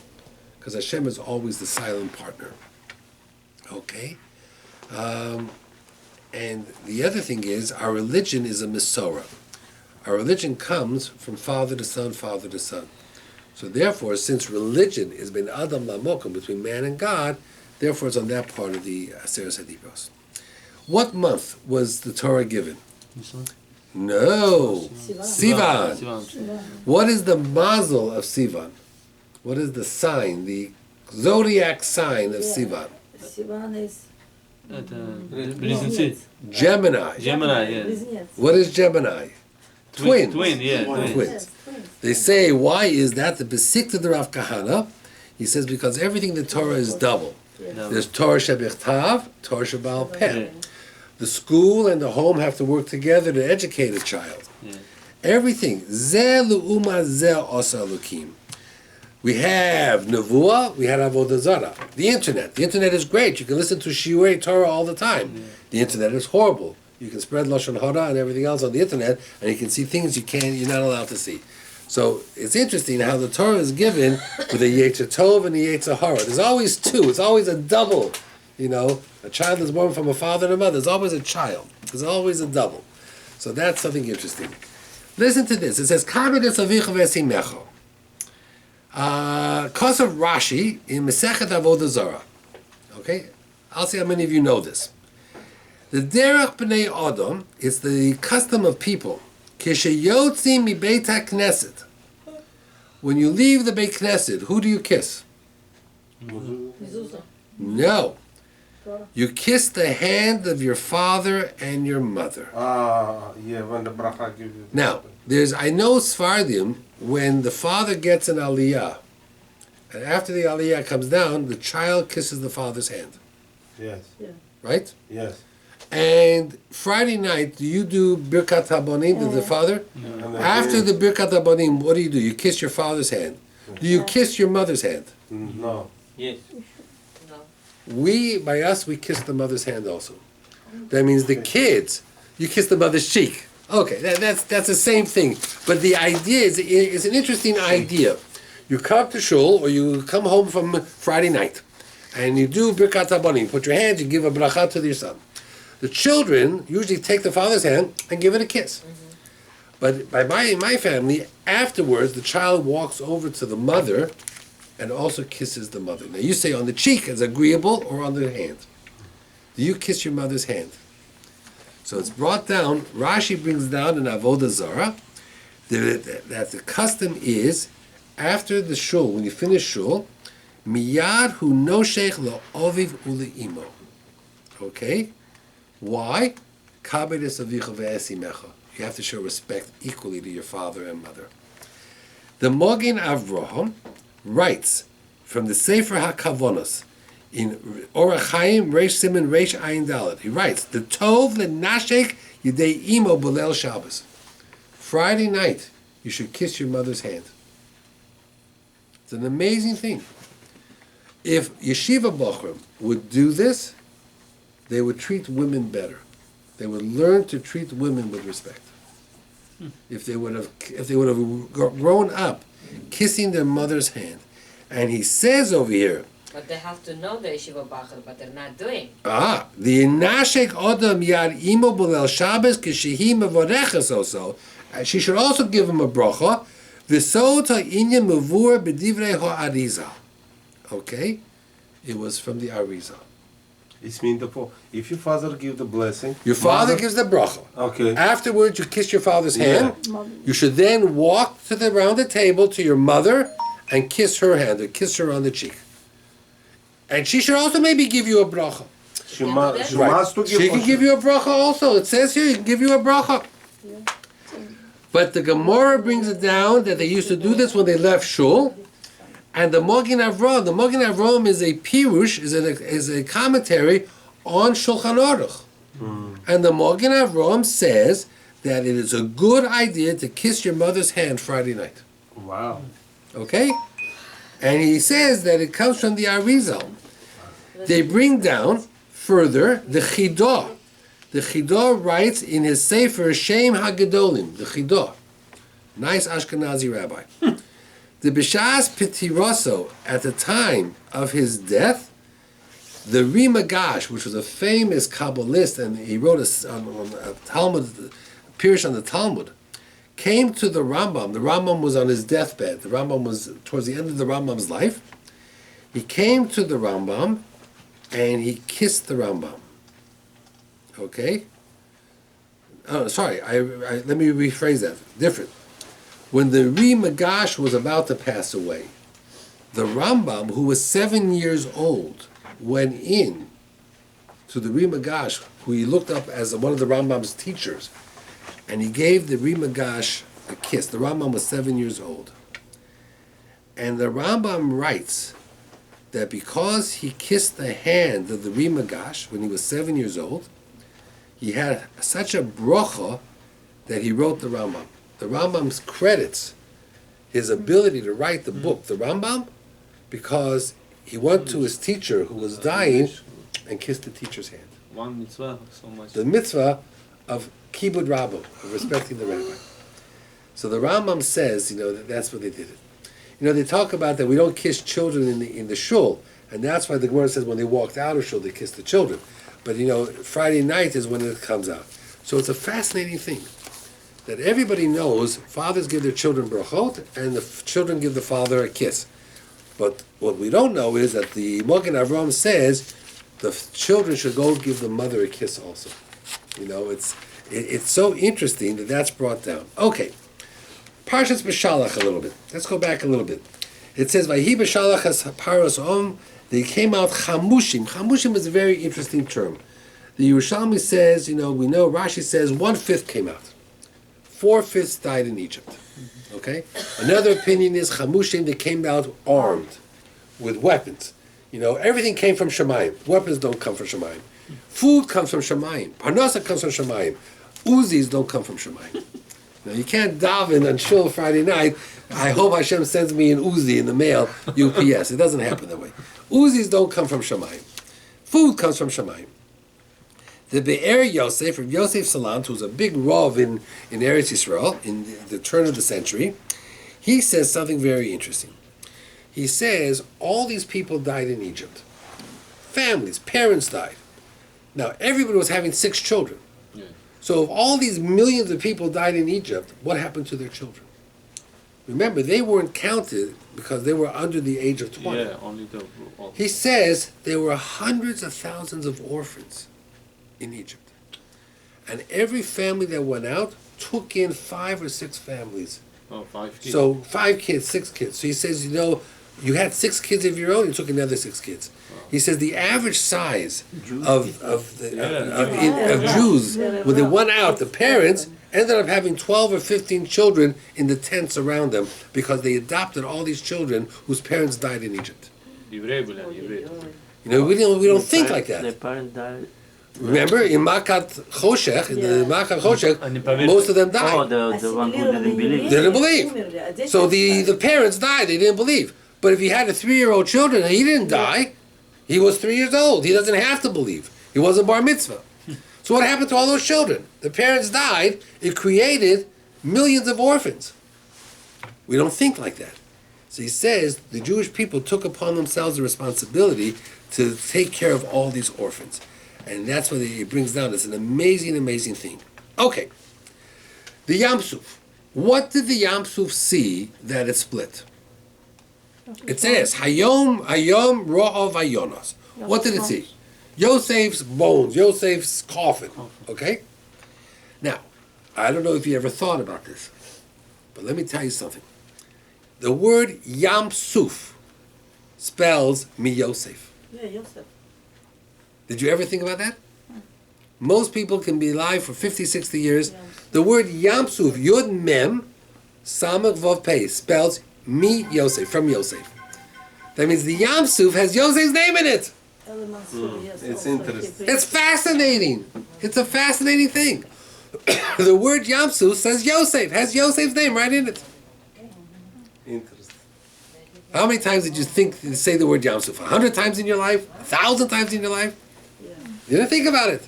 Because Hashem is always the silent partner. Okay? And the other thing is, our religion is a Mesorah. Our religion comes from father to son, father to son. So therefore, since religion is ben Adam Lamokum, between man and God, therefore it's on that part of the Aseret HaDibros. What month was the Torah given? No. Sivan. What is the mazel of Sivan? What is the sign, the zodiac sign of Sivan? Sivan is Gemini. Gemini, yeah. What is Gemini? Twins. Twins. They say, why is that? The Besikta de Rav Kahana, he says, because everything in the Torah is double. There's Torah Shebichtav, Torah Shebal Peh. The school and the home have to work together to educate a child. Everything. Zeh lu'uma zeh osa lukim. We have Nevuah, we have Avodah Zarah. The internet. The internet is great. You can listen to Shiurei Torah all the time. The internet is horrible. You can spread Lashon Hara and everything else on the internet, and you can see things you're not allowed to see. So it's interesting how the Torah is given with a Yetzer Tov and a Yetzer Hara. There's always two. It's always a double. A child is born from a father and a mother. There's always a child. There's always a double. So that's something interesting. Listen to this. It says, Kabedes Avicha V'Esimecho. Because of Rashi in Masechet Avodah Zarah. Okay? I'll see how many of you know this. The Derech B'nei Adam is the custom of people. Kishayotzi mi Beit HaKnesset. when you leave the Beit Knesset, who do you kiss? Mezuzah. No. You kiss the hand of your father and your mother. When the bracha gives you. Now, I know Sfardim, when the father gets an aliyah, and after the aliyah comes down, the child kisses the father's hand. Yes. Right? Yes. And Friday night, do you do Birkat HaBonim to the father? And After the Birkat HaBonim, what do? You kiss your father's hand. Do you kiss your mother's hand? No. Yes. We kiss the mother's hand also. That means the kids, you kiss the mother's cheek. Okay, that's the same thing. But the idea is an interesting idea. You come to shul or you come home from Friday night, and you do Birkat HaBonim. You put your hands, you give a bracha to your son. The children usually take the father's hand and give it a kiss. But by my family, afterwards, the child walks over to the mother and also kisses the mother. Now you say on the cheek is agreeable or on the hand. Do you kiss your mother's hand? So it's brought down, Rashi brings down in Avodah Zarah that the custom is, after the shul, when you finish shul, miyad hu noshech lo'oviv ule'imo. Okay? Why? Kabed es avicha ve'esimecha. You have to show respect equally to your father and mother. The Mogen Avraham writes from the Sefer HaKavonos in Orach Chaim Reish Siman Reish Ayin Dalet. He writes, "The Tov leNashek Yidei Imo B'Leil Shabbos." Friday night, you should kiss your mother's hand. It's an amazing thing. If yeshiva bochrim would do this, they would treat women better. They would learn to treat women with respect. If they would have grown up kissing their mother's hand, and he says over here, but they have to know the yeshiva bachar, but they're not doing. The nashek odam yad imo b'leil Shabbos kishehi mevoreches also. She should also give him a bracha. V'sot ha'inyan mevur b'divrei ha'arizah. Okay, it was from the Arizah. It means if your father gives the blessing. Your father gives the bracha. Okay. Afterwards, you kiss your father's hand. You should then walk around the table to your mother and kiss her hand, or kiss her on the cheek. And she should also maybe give you a bracha. She must to give. She can give you a bracha also. It says here, you can give you a bracha. But the Gemara brings it down that they used to do this when they left shul. And the Mogen Avraham is a pirush, is a commentary on Shulchan Aruch. And the Mogen Avraham says that it is a good idea to kiss your mother's hand Friday night. Wow. Okay? And he says that it comes from the Arizal. They bring down further the Chidah. The Chidah writes in his Sefer Shem HaGedolim, the Chidah. Nice Ashkenazi rabbi. The Bishas Pitiroso, at the time of his death, the Rimagash, which was a famous Kabbalist, and he wrote a Talmud, Pirush on the Talmud, came to the Rambam. The Rambam was on his deathbed. The Rambam was towards the end of the Rambam's life. He came to the Rambam, and he kissed the Rambam. Okay? Oh, sorry. Let me rephrase that. Different. When the Rimagash was about to pass away, the Rambam, who was 7 years old, went in to the Rimagash, who he looked up as one of the Rambam's teachers, and he gave the Rimagash a kiss. The Rambam was 7 years old. And the Rambam writes that because he kissed the hand of the Rimagash when he was 7 years old, he had such a bracha that he wrote the Rambam. The Rambam credits his ability to write the book, the Rambam, because he went to his teacher who was dying and kissed the teacher's hand. One mitzvah, so much. The mitzvah of kibud rabbo, of respecting the rabbi. So the Rambam says, that's what they did it. They talk about that we don't kiss children in the shul, and that's why the Gemara says when they walked out of shul, they kissed the children. But Friday night is when it comes out. So it's a fascinating thing that everybody knows. Fathers give their children brachot, and the children give the father a kiss. But what we don't know is that the Mogen Avraham says the children should go give the mother a kiss also. It's so interesting that that's brought down. Okay, Parshas Beshalach a little bit. Let's go back a little bit. It says, Vayhi Beshalach has paros om. They came out chamushim. Chamushim is a very interesting term. The Yerushalmi says, we know Rashi says 1/5 came out. 4/5 died in Egypt. Okay? Another opinion is chamushim, they came out armed with weapons. Everything came from Shemayim. Weapons don't come from Shemayim. Food comes from Shemayim. Parnasa comes from Shemayim. Uzis don't come from Shemayim. Now, you can't daven on Shul Friday night, I hope Hashem sends me an Uzi in the mail, UPS. It doesn't happen that way. Uzis don't come from Shemayim. Food comes from Shemayim. The Be'er Yosef, from Yosef Salant, who's a big Rav in Eretz Yisrael, in the turn of the century, he says something very interesting. He says, all these people died in Egypt. Families, parents died. Now, everybody was having 6 children. Yeah. So if all these millions of people died in Egypt, what happened to their children? Remember, they weren't counted because they were under the age of 20. Yeah, only the. He says there were hundreds of thousands of orphans in Egypt. And every family that went out took in 5 or 6 families. Oh, 5 kids. So 5 kids, 6 kids. So he says, you had 6 kids of your own, you took another 6 kids. He says the average size of Jews, when they went out, the parents ended up having 12 or 15 children in the tents around them because they adopted all these children whose parents died in Egypt. Evrei bulan, evrei. We don't think like Their that. parents died. Remember, in Makat Choshech, most of them Oh, died. the one who didn't believe. They didn't believe. So the parents died, they didn't believe. But if he had a 3-year-old children, he didn't die. He was 3 years old. He doesn't have to believe. He wasn't bar mitzvah. So what happened to all those children? The parents died. It created millions of orphans. We don't think like that. So he says the Jewish people took upon themselves the responsibility to take care of all these orphans. And that's what it brings down. It's an amazing, amazing thing. Okay. The Yam Suf. What did the Yam Suf see that it split? It says, Hayom Ro'ov Hayonos. What did it see? Yosef's bones, Yosef's coffin. Okay? Now, I don't know if you ever thought about this, but let me tell you something. The word Yam Suf spells Mi Yosef. Yeah, Yosef. Did you ever think about that? Most people can be alive for 50, 60 years. The word Yam Suf, Yud Mem, Samach Vav Pei, spells Mi Yosef, from Yosef. That means the Yam Suf has Yosef's name in it. It's interesting. It's fascinating. It's a fascinating thing. The word Yam Suf says Yosef, has Yosef's name right in it. Interesting. How many times did you say the word Yam Suf? 100 times in your life? 1,000 times in your life? You didn't think about it.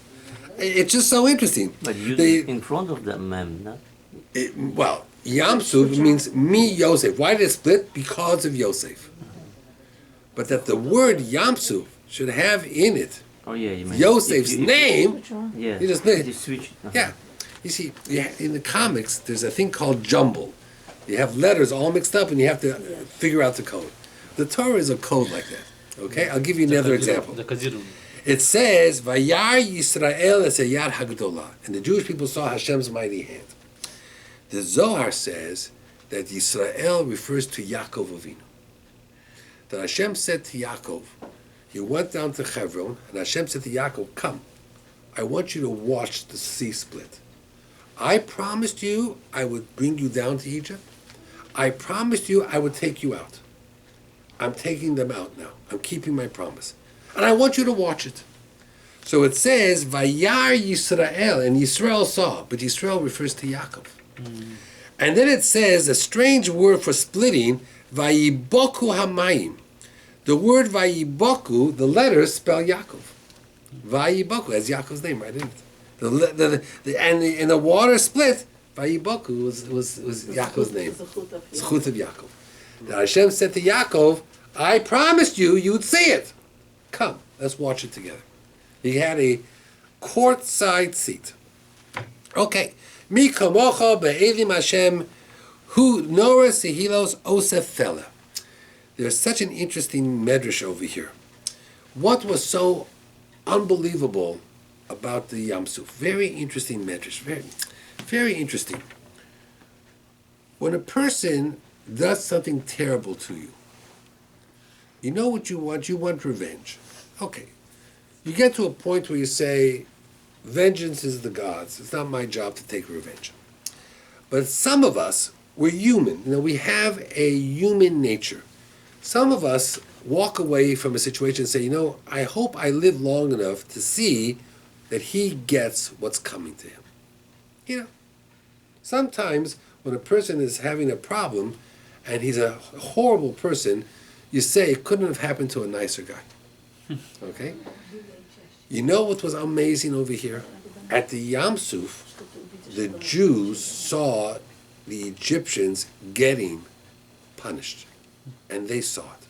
It's just so interesting. But you in front of the mem, no? Well, Yam Suf means Mi Yosef. Why did it split? Because of Yosef. But that the word Yam Suf should have in it Oh yeah, you mean Yosef's name, Yeah. you just made You it. switch. Yeah. You see, in the comics, there's a thing called jumble. You have letters all mixed up and you have to figure out the code. The Torah is a code like that. Okay? I'll give you another example. The Kazirun. It says, Vayar Yisrael es Yad Hagdolah. And the Jewish people saw Hashem's mighty hand. The Zohar says that Yisrael refers to Yaakov Avinu. That Hashem said to Yaakov, he went down to Hebron, and Hashem said to Yaakov, come, I want you to watch the sea split. I promised you I would bring you down to Egypt. I promised you I would take you out. I'm taking them out now. I'm keeping my promise. And I want you to watch it. So it says, Vayar Yisrael, and Yisrael saw, but Yisrael refers to Yaakov. And then it says, a strange word for splitting, Vayiboku Hamayim. The word Vayiboku, the letters spell Yaakov. Vayiboku has Yaakov's name right in it. And the water split, Vayiboku was Yaakov's name. Zechut of Yaakov. Now Hashem said to Yaakov, I promised you you'd see it. Come, let's watch it together. He had a courtside seat. Okay. Mi kamocha be'elim Hashem hu nora sehilos osef fela. There's such an interesting medrash over here. What was so unbelievable about the Yam Suf? Very interesting medrash. Very, very interesting. When a person does something terrible to you, you know what you want? You want revenge. Okay. You get to a point where you say, vengeance is the gods. It's not my job to take revenge. But some of us, we're human. We have a human nature. Some of us walk away from a situation and say, I hope I live long enough to see that he gets what's coming to him. Sometimes when a person is having a problem and he's a horrible person, you say it couldn't have happened to a nicer guy. Okay? You know what was amazing over here? At the Yam Suf, the Jews saw the Egyptians getting punished. And they saw it.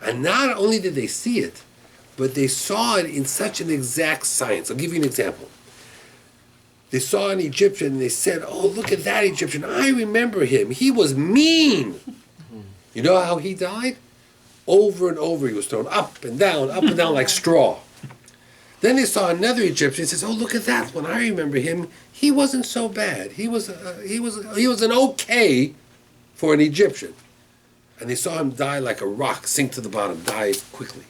And not only did they see it, but they saw it in such an exact science. I'll give you an example. They saw an Egyptian and they said, oh, look at that Egyptian. I remember him. He was mean. You know how he died? Over and over he was thrown up and down like straw. Then they saw another Egyptian and says, oh, look at that one. I remember him. He wasn't so bad. He was an okay for an Egyptian. And they saw him die like a rock, sink to the bottom, die quickly.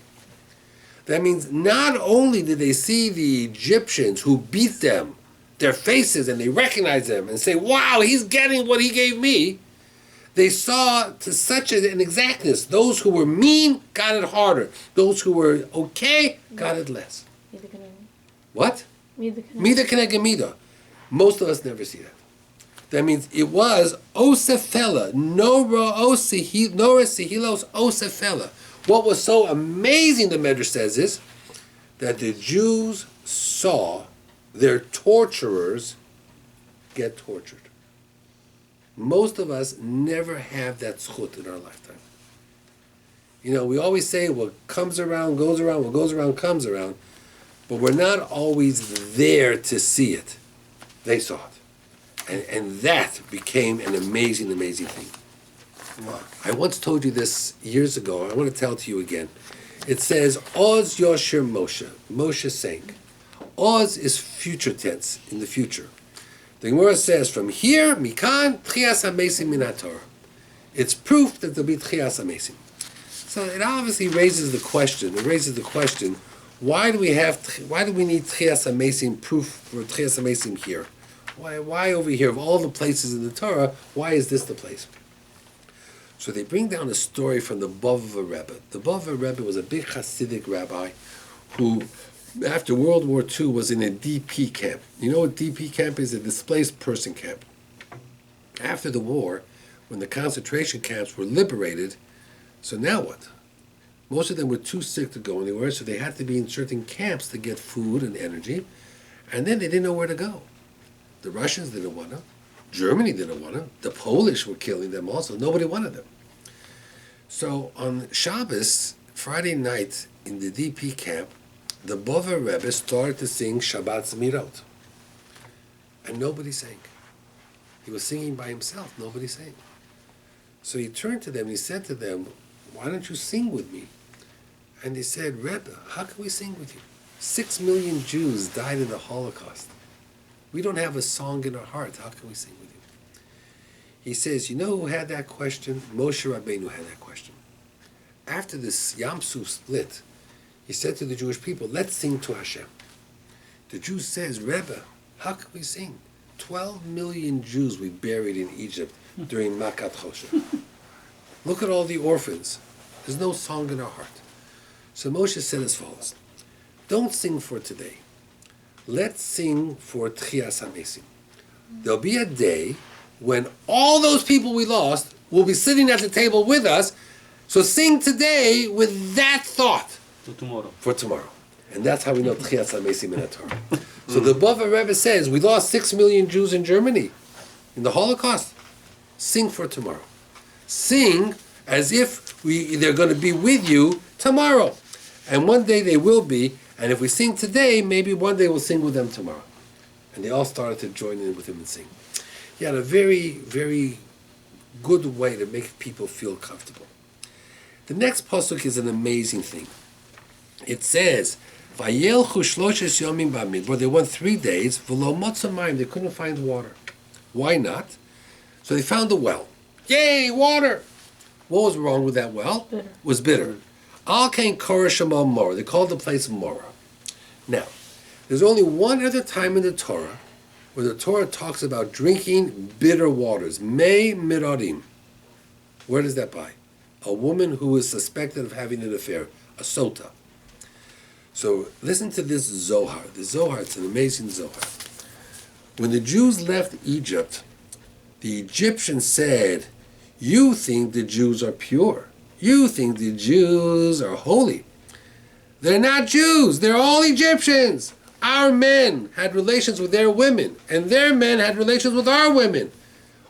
That means not only did they see the Egyptians who beat them, their faces, and they recognized them and say, wow, he's getting what he gave me. They saw to such an exactness. Those who were mean got it harder. Those who were okay got it less. What? Mida keneged mida. Most of us never see that. That means it was osefela, nora sihilos osefela. What was so amazing, the Medrash says, is that the Jews saw their torturers get tortured. Most of us never have that zchut in our lifetime. We always say what comes around goes around, what goes around comes around, but we're not always there to see it. They saw it. And that became an amazing, amazing thing. I once told you this years ago. I want to tell it to you again. It says, Oz Yosher Moshe. Moshe sank. Oz is future tense, in the future. The Gemara says, from here, Mikan, Tchias HaMesim Min HaTorah. It's proof that there'll be Tchias HaMesim. So it obviously raises the question. Why do we need Tchias HaMesim, proof for Tchias HaMesim here? Why over here? Of all the places in the Torah, why is this the place? So they bring down a story from the Bava Rebbe. The Bava Rebbe was a big Hasidic rabbi who, after World War II, was in a DP camp. You know what DP camp is? A displaced person camp. After the war, when the concentration camps were liberated, so now what? Most of them were too sick to go anywhere, so they had to be in certain camps to get food and energy, and then they didn't know where to go. The Russians didn't want to. Germany didn't want them. The Polish were killing them also. Nobody wanted them. So on Shabbos, Friday night, in the DP camp, the Bava Rebbe started to sing Shabbat Zmirot. And nobody sang. He was singing by himself. Nobody sang. So he turned to them and he said to them, why don't you sing with me? And they said, Rebbe, how can we sing with you? 6 million Jews died in the Holocaust. We don't have a song in our heart. How can we sing with you? He says, you know who had that question? Moshe Rabbeinu had that question. After this Yam Suf split, he said to the Jewish people, let's sing to Hashem. The Jew says, Rebbe, how can we sing? 12 million Jews we buried in Egypt during Makat Choshen. Look at all the orphans. There's no song in our heart. So Moshe said as follows, don't sing for today. Let's sing for Tchias HaMesim. There'll be a day when all those people we lost will be sitting at the table with us. So sing today with that thought. For tomorrow. And that's how we know Tchias HaMesim in the Torah. So the Bava Rebbe says, we lost 6 million Jews in Germany in the Holocaust. Sing for tomorrow. Sing as if they're going to be with you tomorrow. And one day they will be. And if we sing today, maybe one day we'll sing with them tomorrow. And they all started to join in with him and sing. He had a very, very good way to make people feel comfortable. The next pasuk is an amazing thing. It says, "Vayelchu shloshes yomim b'midbar." They went 3 days. V'lo motza mayim. They couldn't find water. Why not? So they found a well. Yay, water! What was wrong with that well? Bitter. It was bitter. Al Kain Korashama Mora. They called the place Mora. Now, there's only one other time in the Torah where the Torah talks about drinking bitter waters. Mei Miradim. Where does that by? A woman who is suspected of having an affair. A sota. So listen to this Zohar. The Zohar, it's an amazing Zohar. When the Jews left Egypt, the Egyptians said, you think the Jews are pure. You think the Jews are holy. They're not Jews. They're all Egyptians. Our men had relations with their women, and their men had relations with our women.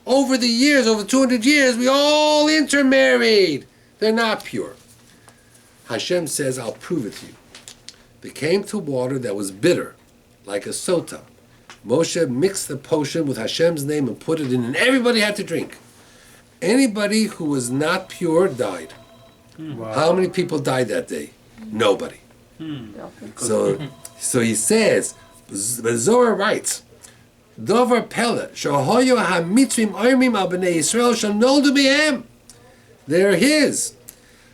Over the years, over 200 years, we all intermarried. They're not pure. Hashem says, I'll prove it to you. They came to water that was bitter, like a sota. Moshe mixed the potion with Hashem's name and put it in, and everybody had to drink. Anybody who was not pure died. Wow. How many people died that day? Nobody. So he says, the Zohar writes, Dover Pele, Shohoyo ha-mitzrim oimim al b'nei Yisrael shanoldu bihem. They're his.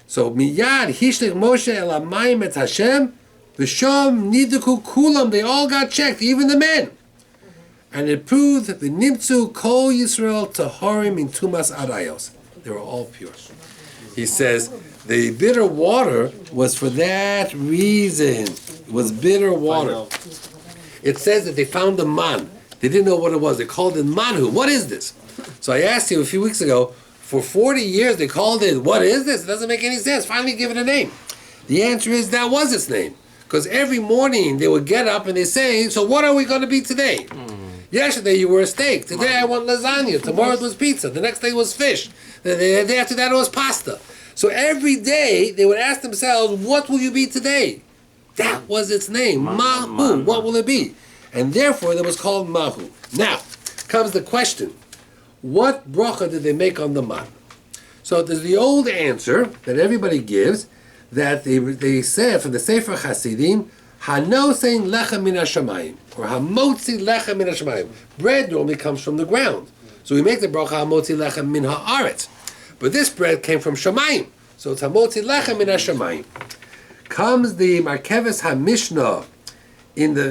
So miyad hishlich Moshe el hamayim et Hashem, v'shom niduku kulam, they all got checked, even the men. And it proved that the nimtzu kol Yisrael tahorim in tumas arayos. They were all pure. He says, the bitter water was for that reason. It was bitter water. It says that they found the man. They didn't know what it was. They called it manhu. What is this? So I asked you a few weeks ago, for 40 years they called it, what is this? It doesn't make any sense. Finally give it a name. The answer is that was its name. Because every morning they would get up and they say, so what are we going to be today? Yesterday you were a steak. Today I want lasagna. Tomorrow it was pizza. The next day was fish. The day after that it was pasta. So every day they would ask themselves, what will you be today? That was its name. Mahu. What will it be? And therefore it was called Mahu. Now comes the question. What bracha did they make on the man? So there's the old answer that everybody gives, that they said from the Sefer Hasidim, Hanosein lechem min hashamayim, or Hamotzi lechem min hashamayim. Bread normally comes from the ground. So we make the bracha Hamotzi lechem min haaretz. But this bread came from Shamayim. So it's Hamotzi lechem min hashamayim. Comes the Markeves HaMishnah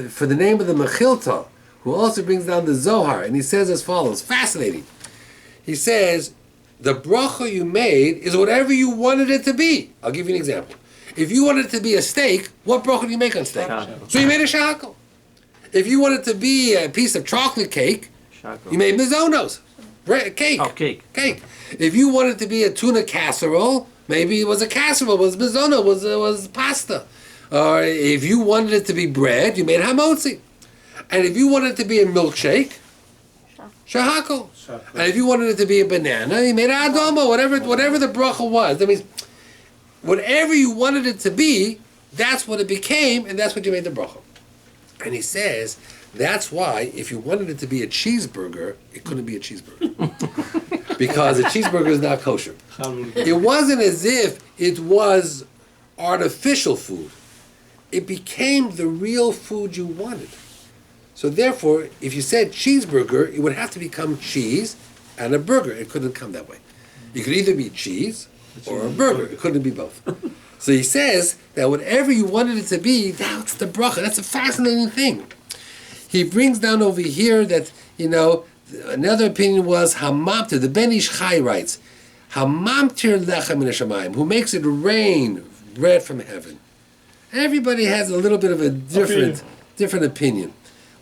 for the name of the Mechilta, who also brings down the Zohar, and he says as follows, fascinating. He says, the bracha you made is whatever you wanted it to be. I'll give you an example. If you wanted it to be a steak, what bracha do you make on steak? Shahakol. So you made a shahakol. If you wanted it to be a piece of chocolate cake, Shahakol. you made mizonos. Cake. Oh, cake. Cake. If you wanted it to be a tuna casserole, maybe it was a casserole, was mizono, was pasta. Or if you wanted it to be bread, you made hamotzi. And if you wanted it to be a milkshake, shahakol. And if you wanted it to be a banana, you made adoma, whatever the bracha was. That means whatever you wanted it to be, that's what it became, and that's what you made the bracha. And he says, that's why if you wanted it to be a cheeseburger, it couldn't be a cheeseburger. Because a cheeseburger is not kosher. It wasn't as if it was artificial food. It became the real food you wanted. So therefore, if you said cheeseburger, it would have to become cheese and a burger. It couldn't come that way. You could either be cheese or a burger. It couldn't be both. So he says that whatever you wanted it to be, that's the bracha. That's a fascinating thing. He brings down over here that, another opinion was Hamamtir. The Ben Ish Chai writes, Hamamtir lechem min hashamayim, who makes it rain bread from heaven. Everybody has a little bit of a different opinion.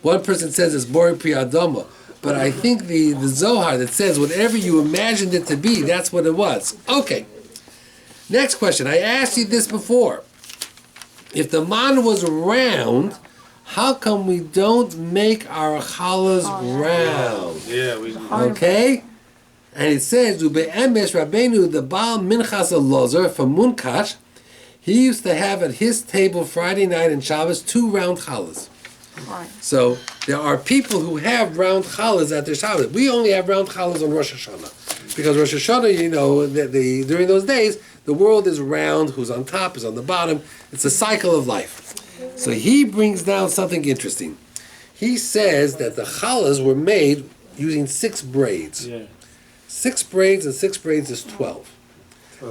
One person says it's Bori Pri Adama, but I think the Zohar that says whatever you imagined it to be, that's what it was. Okay. Next question. I asked you this before. If the man was round, how come we don't make our challahs round? Yeah, we Okay? And it says, Ube'emesh Rabbeinu, the Baal Minchas Elazar from Munkash, he used to have at his table Friday night and Shabbos 2 round challahs. So there are people who have round challahs at their Shabbos. We only have round challahs on Rosh Hashanah. Because Rosh Hashanah, during those days, the world is round, who's on top is on the bottom. It's a cycle of life. So he brings down something interesting. He says that the challahs were made using 6 braids. Yeah. 6 braids and 6 braids is 12.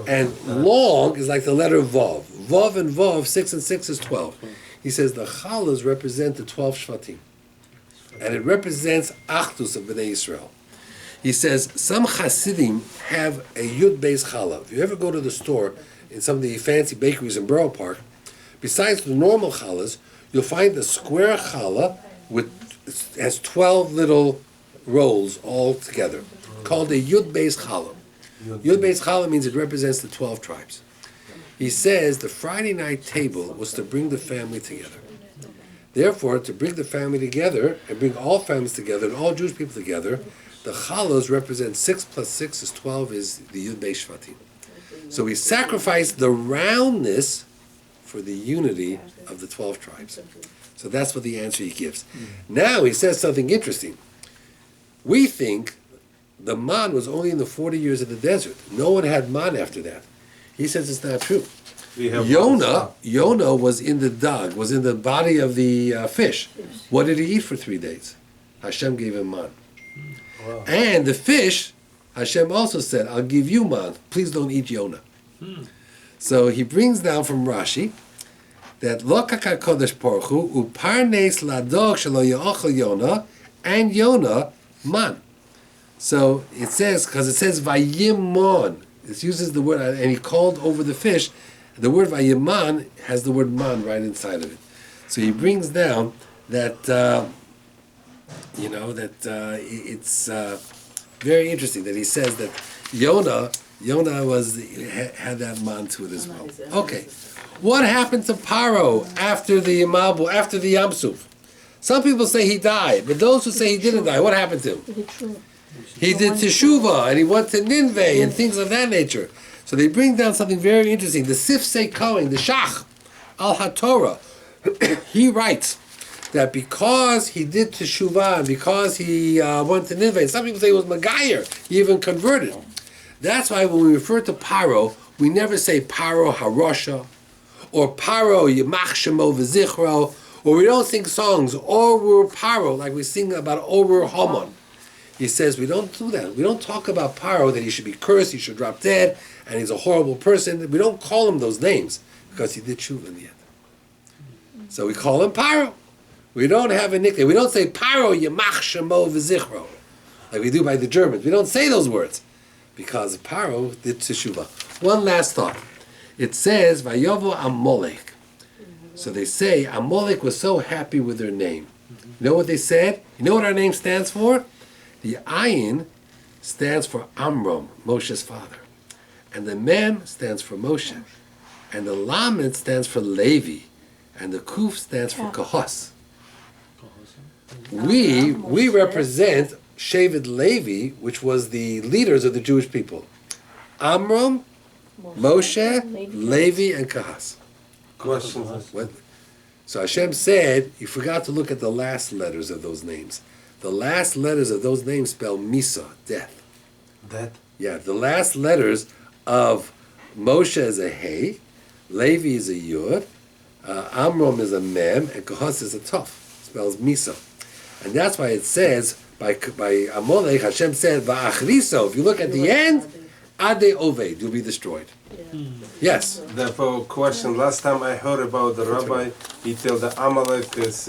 And long is like the letter Vav. Vav and Vav, 6 and 6 is 12. He says the challahs represent the 12 shvatim. And it represents Achdus of Bnei Israel. He says some Hasidim have a Yud Beis challah. If you ever go to the store in some of the fancy bakeries in Borough Park, besides the normal challahs, you'll find the square challah has 12 little rolls all together, called a Yud Beis challah. Yud Beis challah means it represents the 12 tribes. He says the Friday night table was to bring the family together. Therefore, to bring the family together and bring all families together and all Jewish people together, the challahs represent 6 plus 6 is 12 is the Yud Beis Shvatim. So we sacrifice the roundness for the unity of the 12 tribes. So that's what the answer he gives. Now he says something interesting. We think the man was only in the 40 years of the desert. No one had man after that. He says it's not true. Yonah was in the dog, was in the body of the fish. What did he eat for 3 days? Hashem gave him man. Wow. And the fish, Hashem also said, I'll give you man. Please don't eat Yonah. So he brings down from Rashi that Lo kakar kodesh Baruch Hu uparnes ladog shelo ya'achal Yonah and Yonah man. So it says, because it says vayimon, it uses the word, and he called over the fish. The word vayiman has the word man right inside of it. So he brings down that, it's very interesting that he says that Yonah had that man to it as well. Okay, what happened to Paro after the Yam Suf? Some people say he died, but those who say he didn't die, what happened to him? He did teshuvah, and he went to Nineveh, and things of that nature. So they bring down something very interesting. The Sifsei Kohen, the Shach al HaTorah, he writes that because he did teshuvah, and because he went to Nineveh, some people say it was Magayer, he even converted. That's why when we refer to Paro, we never say Paro Harosha, or Paro Yemach Shemo V'Zichro, or we don't sing songs, Orur Paro, like we sing about Orur Haman. He says we don't do that. We don't talk about Paro, that he should be cursed, he should drop dead, and he's a horrible person. We don't call him those names, because he did tshuva in the end. So we call him Paro. We don't have a nickname. We don't say Paro Yemach Shemo V'Zichro, like we do by the Germans. We don't say those words, because Paro did teshuvah. One last thought. It says, Vayovo Amalek. So they say, Amalek was so happy with their name. You know what they said? You know what our name stands for? The Ayin stands for Amram, Moshe's father. And the Mem stands for Moshe. And the Lamed stands for Levi. And the Kuf stands for Kahos. We represent Shevet Levi, which was the leaders of the Jewish people. Amram, Moshe, Levi, and Kahas. Questions? What? So Hashem said, you forgot to look at the last letters of those names. The last letters of those names spell Misa, death. Death? Yeah, the last letters of Moshe is a Hey, Levi is a Yud, Amram is a Mem, and Kahas is a Tov. Spells Misa. And that's why it says, by Amalek, Hashem said, Va'achriso, if you look at the end, Ade Oved, you'll be destroyed. Yes? Therefore, question, last time I heard about the Rabbi, he told the Amalek is